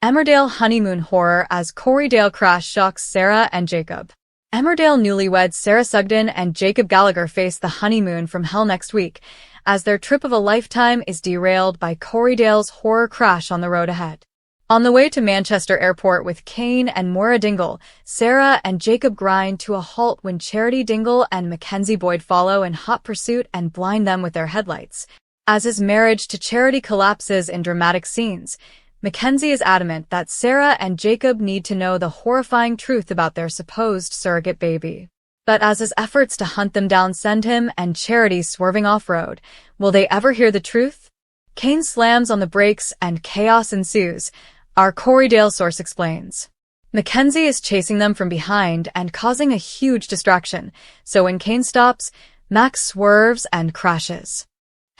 Emmerdale honeymoon horror as Corriedale crash shocks Sarah and Jacob. Emmerdale newlyweds Sarah Sugden and Jacob Gallagher face the honeymoon from hell next week, as their trip of a lifetime is derailed by Corriedale's horror crash on the road ahead. On the way to Manchester Airport with Kane and Moira Dingle, Sarah and Jacob grind to a halt when Charity Dingle and Mackenzie Boyd follow in hot pursuit and blind them with their headlights. As his marriage to Charity collapses in dramatic scenes, Mackenzie is adamant that Sarah and Jacob need to know the horrifying truth about their supposed surrogate baby. But as his efforts to hunt them down send him and Charity swerving off-road, will they ever hear the truth? Kane slams on the brakes and chaos ensues, our Corriedale source explains. Mackenzie is chasing them from behind and causing a huge distraction, so when Kane stops, Max swerves and crashes.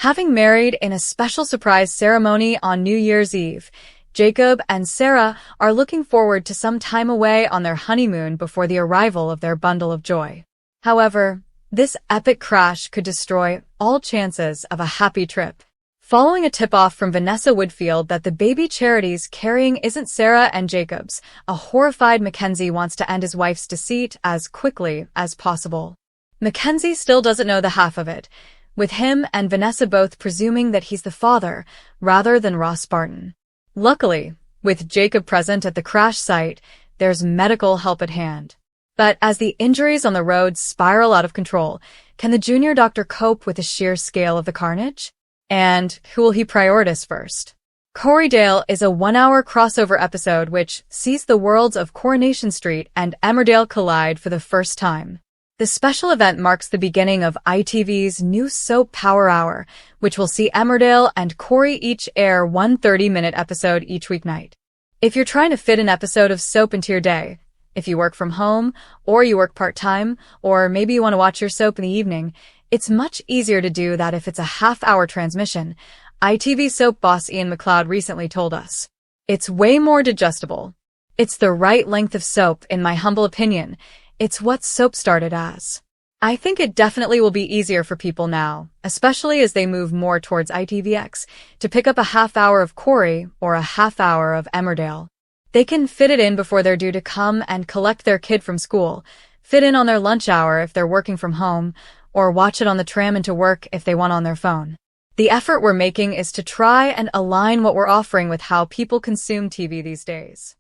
Having married in a special surprise ceremony on New Year's Eve, Jacob and Sarah are looking forward to some time away on their honeymoon before the arrival of their bundle of joy. However, this epic crash could destroy all chances of a happy trip. Following a tip-off from Vanessa Woodfield that the baby Charity's carrying isn't Sarah and Jacob's, a horrified Mackenzie wants to end his wife's deceit as quickly as possible. Mackenzie still doesn't know the half of it, with him and Vanessa both presuming that he's the father, rather than Ross Barton. Luckily, with Jacob present at the crash site, there's medical help at hand. But as the injuries on the road spiral out of control, can the junior doctor cope with the sheer scale of the carnage? And who will he prioritize first? Corriedale is a 1-hour crossover episode which sees the worlds of Coronation Street and Emmerdale collide for the first time. The special event marks the beginning of ITV's new soap Power Hour, which will see Emmerdale and Corrie each air one 30-minute episode each weeknight. If you're trying to fit an episode of soap into your day, if you work from home, or you work part-time, or maybe you want to watch your soap in the evening, it's much easier to do that if it's a half-hour transmission, ITV soap boss Ian McLeod recently told us. It's way more digestible. It's the right length of soap, in my humble opinion. It's what soap started as. I think it definitely will be easier for people now, especially as they move more towards ITVX, to pick up a half-hour of Corrie or a half-hour of Emmerdale. They can fit it in before they're due to come and collect their kid from school, fit in on their lunch hour if they're working from home, or watch it on the tram into work if they want on their phone. The effort we're making is to try and align what we're offering with how people consume TV these days.